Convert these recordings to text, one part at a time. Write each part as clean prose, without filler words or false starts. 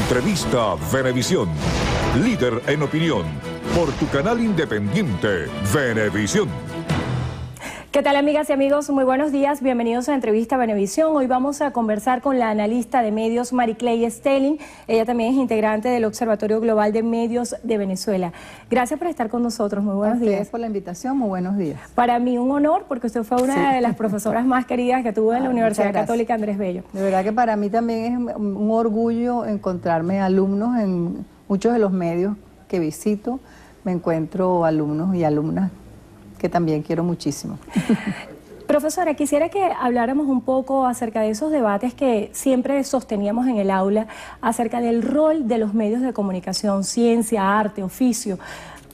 Entrevista Venevisión. Líder en opinión. Por tu canal independiente, Venevisión. ¿Qué tal, amigas y amigos? Muy buenos días, bienvenidos a Entrevista Venevisión. Hoy vamos a conversar con la analista de medios Maricley Stelling. Ella también es integrante del Observatorio Global de Medios de Venezuela. Gracias por estar con nosotros, muy buenos días. Gracias por la invitación, muy buenos días. Para mí un honor, porque usted fue una de las profesoras más queridas que tuve en la Universidad Católica Andrés Bello. De verdad que para mí también es un orgullo encontrarme alumnos en muchos de los medios que visito. Me encuentro alumnos y alumnas que también quiero muchísimo. Profesora, quisiera que habláramos un poco acerca de esos debates que siempre sosteníamos en el aula, acerca del rol de los medios de comunicación, ciencia, arte, oficio.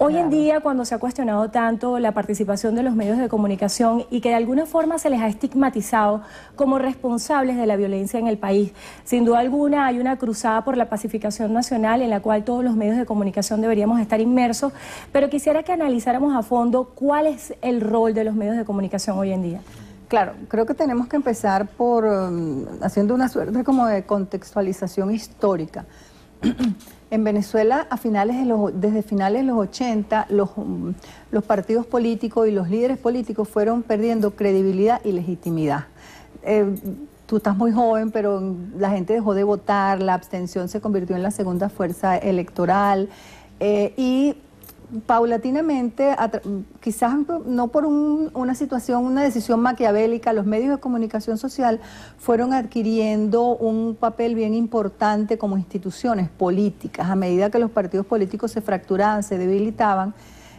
Hoy en día, cuando se ha cuestionado tanto la participación de los medios de comunicación y que de alguna forma se les ha estigmatizado como responsables de la violencia en el país, sin duda alguna hay una cruzada por la pacificación nacional en la cual todos los medios de comunicación deberíamos estar inmersos, pero quisiera que analizáramos a fondo cuál es el rol de los medios de comunicación hoy en día. Claro, creo que tenemos que empezar por haciendo una suerte como de contextualización histórica. En Venezuela, desde finales de los 80, los partidos políticos y los líderes políticos fueron perdiendo credibilidad y legitimidad. Tú estás muy joven, pero la gente dejó de votar, la abstención se convirtió en la segunda fuerza electoral y paulatinamente, quizás no por una situación, una decisión maquiavélica, los medios de comunicación social fueron adquiriendo un papel bien importante como instituciones políticas. A medida que los partidos políticos se fracturaban, se debilitaban,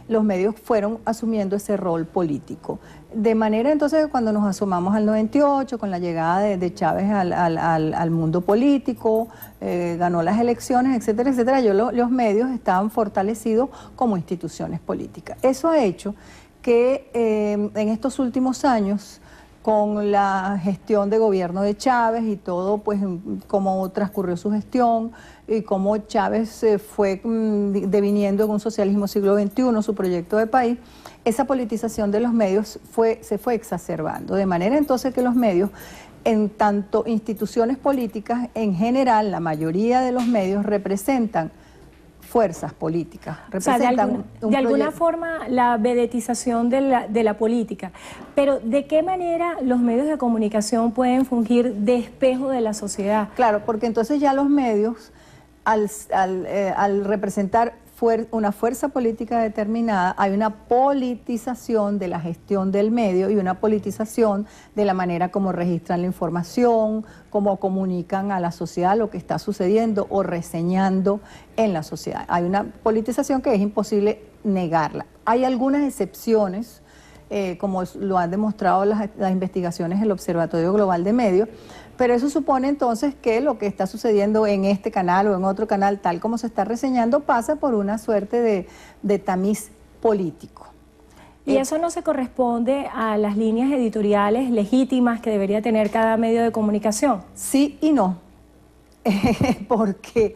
los medios fueron asumiendo ese rol político. De manera entonces que cuando nos asomamos al 98, con la llegada de Chávez al mundo político, ganó las elecciones, etcétera, etcétera, los medios estaban fortalecidos como instituciones políticas. Eso ha hecho que en estos últimos años, con la gestión de gobierno de Chávez y todo, pues cómo transcurrió su gestión y cómo Chávez se fue deviniendo en un socialismo siglo XXI, su proyecto de país, esa politización de los medios se fue exacerbando. De manera entonces que los medios, en tanto instituciones políticas, en general, la mayoría de los medios representan fuerzas políticas, representan de alguna forma la vedetización de la política. Pero ¿de qué manera los medios de comunicación pueden fungir de espejo de la sociedad? Claro, porque entonces ya los medios, al representar una fuerza política determinada, hay una politización de la gestión del medio y una politización de la manera como registran la información, cómo comunican a la sociedad lo que está sucediendo o reseñando en la sociedad. Hay una politización que es imposible negarla. Hay algunas excepciones, como lo han demostrado las investigaciones del Observatorio Global de Medios, pero eso supone entonces que lo que está sucediendo en este canal o en otro canal, tal como se está reseñando, pasa por una suerte de tamiz político. ¿Y eso no se corresponde a las líneas editoriales legítimas que debería tener cada medio de comunicación? Sí y no, porque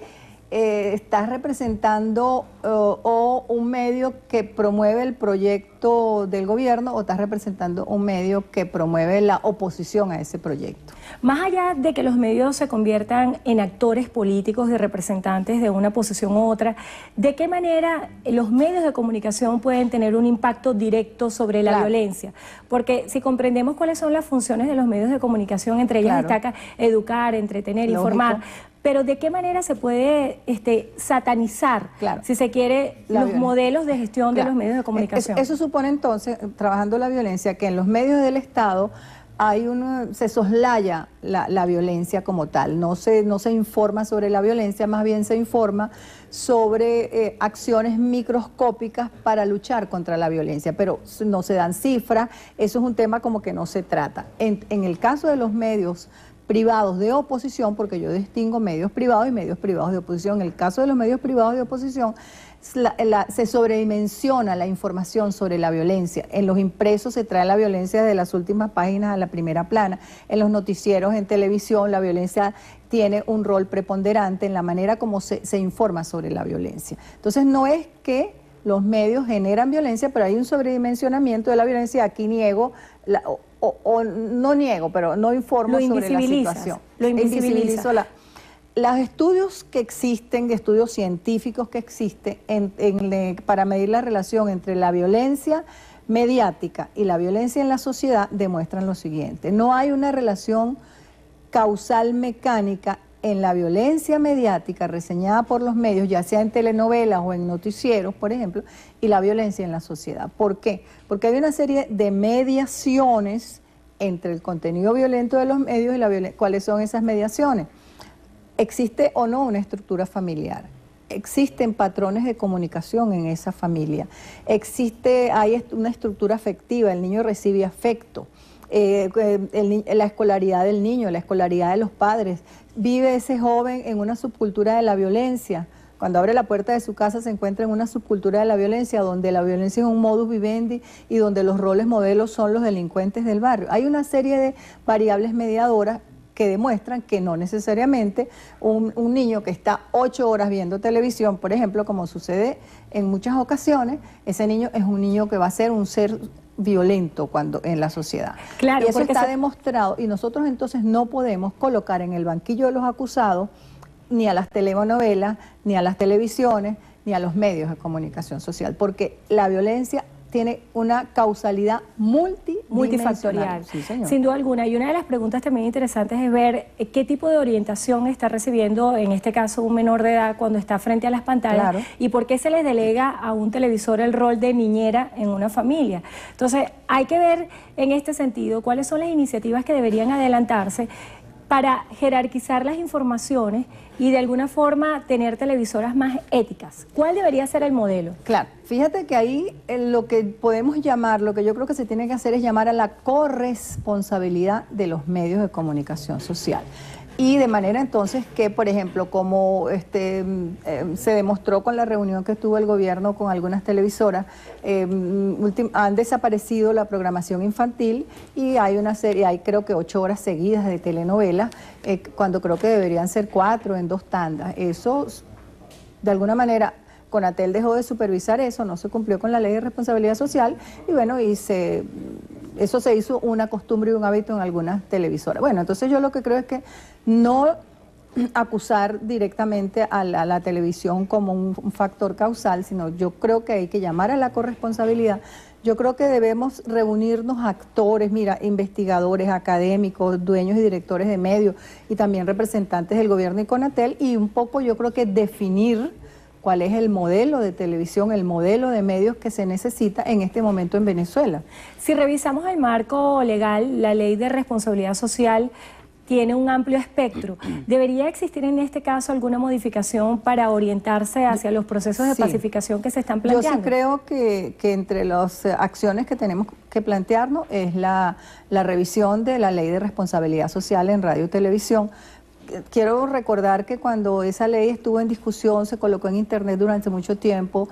estás representando o un medio que promueve el proyecto del gobierno o estás representando un medio que promueve la oposición a ese proyecto. Más allá de que los medios se conviertan en actores políticos, de representantes de una posición u otra, ¿de qué manera los medios de comunicación pueden tener un impacto directo sobre la violencia? Porque si comprendemos cuáles son las funciones de los medios de comunicación, entre ellas destaca educar, entretener, informar, pero ¿de qué manera se puede satanizar, si se quiere, los modelos de gestión de los medios de comunicación? Eso supone entonces, trabajando la violencia, que en los medios del Estado se soslaya la violencia como tal, no se informa sobre la violencia, más bien se informa sobre acciones microscópicas para luchar contra la violencia, pero no se dan cifras, eso es un tema como que no se trata. En el caso de los medios privados de oposición, porque yo distingo medios privados y medios privados de oposición, en el caso de los medios privados de oposición, se sobredimensiona la información sobre la violencia. En los impresos se trae la violencia de las últimas páginas a la primera plana. En los noticieros, en televisión, la violencia tiene un rol preponderante en la manera como se informa sobre la violencia. Entonces no es que los medios generan violencia, pero hay un sobredimensionamiento de la violencia. Aquí niego, no niego, pero no informo sobre la situación. Lo invisibilizo. los estudios que existen, estudios científicos que existen para medir la relación entre la violencia mediática y la violencia en la sociedad demuestran lo siguiente. No hay una relación causal mecánica en la violencia mediática reseñada por los medios, ya sea en telenovelas o en noticieros, por ejemplo, y la violencia en la sociedad. ¿Por qué? Porque hay una serie de mediaciones entre el contenido violento de los medios y la violencia. ¿Cuáles son esas mediaciones? ¿Existe o no una estructura familiar? ¿Existen patrones de comunicación en esa familia? ¿Hay una estructura afectiva? ¿El niño recibe afecto? La escolaridad del niño, la escolaridad de los padres. ¿Vive ese joven en una subcultura de la violencia? Cuando abre la puerta de su casa se encuentra en una subcultura de la violencia, donde la violencia es un modus vivendi y donde los roles modelos son los delincuentes del barrio. Hay una serie de variables mediadoras que demuestran que no necesariamente un niño que está 8 horas viendo televisión, por ejemplo, como sucede en muchas ocasiones, ese niño es un niño que va a ser un ser violento en la sociedad. Claro, y eso está demostrado, y nosotros entonces no podemos colocar en el banquillo de los acusados ni a las telenovelas, ni a las televisiones, ni a los medios de comunicación social, porque la violencia tiene una causalidad multifactorial. Sí, sin duda alguna. Y una de las preguntas también interesantes es ver qué tipo de orientación está recibiendo, en este caso, un menor de edad cuando está frente a las pantallas, claro, y por qué se les delega a un televisor el rol de niñera en una familia. Entonces, hay que ver en este sentido cuáles son las iniciativas que deberían adelantarse para jerarquizar las informaciones y de alguna forma tener televisoras más éticas. ¿Cuál debería ser el modelo? Claro, fíjate que ahí lo que podemos llamar, lo que yo creo que se tiene que hacer es llamar a la corresponsabilidad de los medios de comunicación social. Y de manera entonces que, por ejemplo, como se demostró con la reunión que tuvo el gobierno con algunas televisoras, han desaparecido la programación infantil y hay una serie, hay creo que 8 horas seguidas de telenovelas, cuando creo que deberían ser 4 en 2 tandas. Eso, de alguna manera, Conatel dejó de supervisar eso, no se cumplió con la ley de responsabilidad social y bueno, eso se hizo una costumbre y un hábito en algunas televisoras. Bueno, entonces yo lo que creo es que no acusar directamente a la televisión como un factor causal, sino yo creo que hay que llamar a la corresponsabilidad. Yo creo que debemos reunirnos actores, investigadores, académicos, dueños y directores de medios y también representantes del gobierno y Conatel y un poco yo creo que definir cuál es el modelo de televisión, el modelo de medios que se necesita en este momento en Venezuela. Si revisamos el marco legal, la ley de responsabilidad social tiene un amplio espectro. ¿Debería existir en este caso alguna modificación para orientarse hacia los procesos de pacificación que se están planteando? Yo sí creo que entre las acciones que tenemos que plantearnos es la revisión de la ley de responsabilidad social en radio y televisión. Quiero recordar que cuando esa ley estuvo en discusión, se colocó en internet durante mucho tiempo,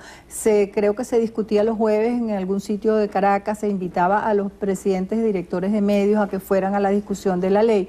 creo que se discutía los jueves en algún sitio de Caracas, se invitaba a los presidentes y directores de medios a que fueran a la discusión de la ley.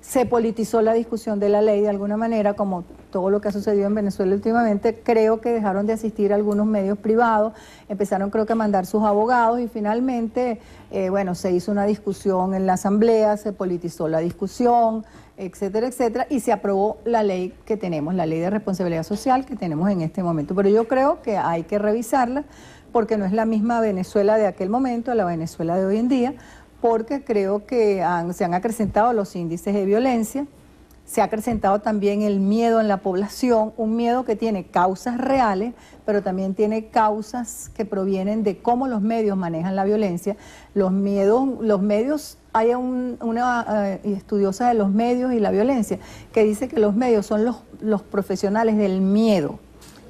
Se politizó la discusión de la ley de alguna manera, como todo lo que ha sucedido en Venezuela últimamente. Creo que dejaron de asistir algunos medios privados, empezaron creo que a mandar sus abogados y finalmente, se hizo una discusión en la asamblea, se politizó la discusión, etcétera, etcétera, y se aprobó la ley que tenemos, la ley de responsabilidad social que tenemos en este momento. Pero yo creo que hay que revisarla porque no es la misma Venezuela de aquel momento a la Venezuela de hoy en día, porque creo que se han acrecentado los índices de violencia, se ha acrecentado también el miedo en la población, un miedo que tiene causas reales, pero también tiene causas que provienen de cómo los medios manejan la violencia. Los medios, hay una estudiosa de los medios y la violencia que dice que los medios son los profesionales del miedo,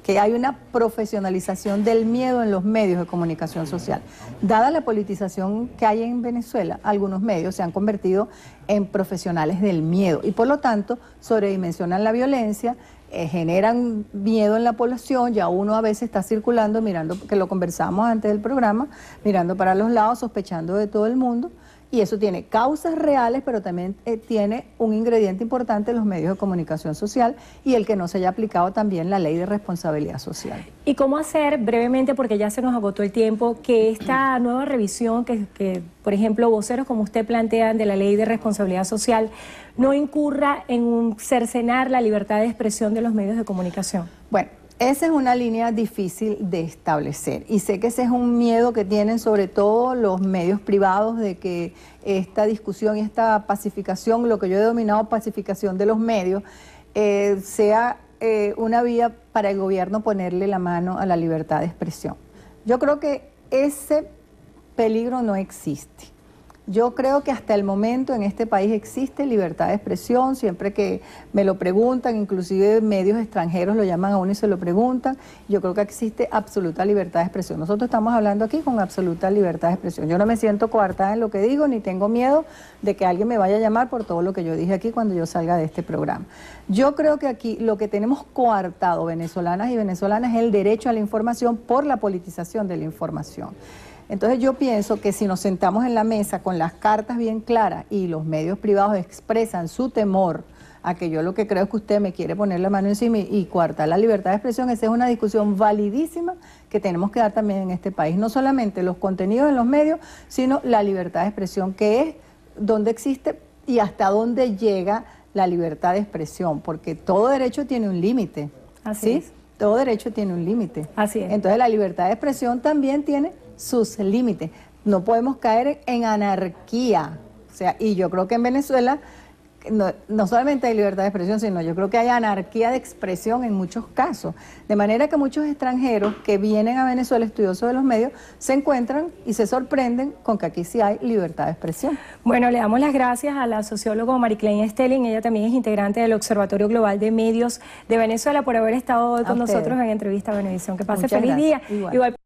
que hay una profesionalización del miedo en los medios de comunicación social. Dada la politización que hay en Venezuela, algunos medios se han convertido en profesionales del miedo y por lo tanto sobredimensionan la violencia, generan miedo en la población, ya uno a veces está circulando, mirando, que lo conversamos antes del programa, mirando para los lados, sospechando de todo el mundo Y eso tiene causas reales, pero también tiene un ingrediente importante, los medios de comunicación social, y el que no se haya aplicado también la ley de responsabilidad social. ¿Y cómo hacer brevemente, porque ya se nos agotó el tiempo, que esta nueva revisión que, por ejemplo, voceros como usted plantean de la ley de responsabilidad social, no incurra en cercenar la libertad de expresión de los medios de comunicación? Bueno, esa es una línea difícil de establecer y sé que ese es un miedo que tienen sobre todo los medios privados de que esta discusión y esta pacificación, lo que yo he denominado pacificación de los medios, sea una vía para el gobierno ponerle la mano a la libertad de expresión. Yo creo que ese peligro no existe. Yo creo que hasta el momento en este país existe libertad de expresión, siempre que me lo preguntan, inclusive medios extranjeros lo llaman a uno y se lo preguntan, yo creo que existe absoluta libertad de expresión. Nosotros estamos hablando aquí con absoluta libertad de expresión. Yo no me siento coartada en lo que digo, ni tengo miedo de que alguien me vaya a llamar por todo lo que yo dije aquí cuando yo salga de este programa. Yo creo que aquí lo que tenemos coartado venezolanas y venezolanas es el derecho a la información por la politización de la información. Entonces yo pienso que si nos sentamos en la mesa con las cartas bien claras y los medios privados expresan su temor a que yo lo que creo es que usted me quiere poner la mano encima y coartar la libertad de expresión, esa es una discusión validísima que tenemos que dar también en este país. No solamente los contenidos en los medios, sino la libertad de expresión, que es donde existe y hasta dónde llega la libertad de expresión, porque todo derecho tiene un límite. Así es. Todo derecho tiene un límite. Así es. Entonces la libertad de expresión también tiene sus límites. No podemos caer en anarquía. O sea, y yo creo que en Venezuela no solamente hay libertad de expresión, sino yo creo que hay anarquía de expresión en muchos casos. De manera que muchos extranjeros que vienen a Venezuela estudiosos de los medios se encuentran y se sorprenden con que aquí sí hay libertad de expresión. Bueno, le damos las gracias a la socióloga Mariclein Stelling, ella también es integrante del Observatorio Global de Medios de Venezuela, por haber estado hoy con nosotros en Entrevista a Venevisión. Que pase feliz día. Igual.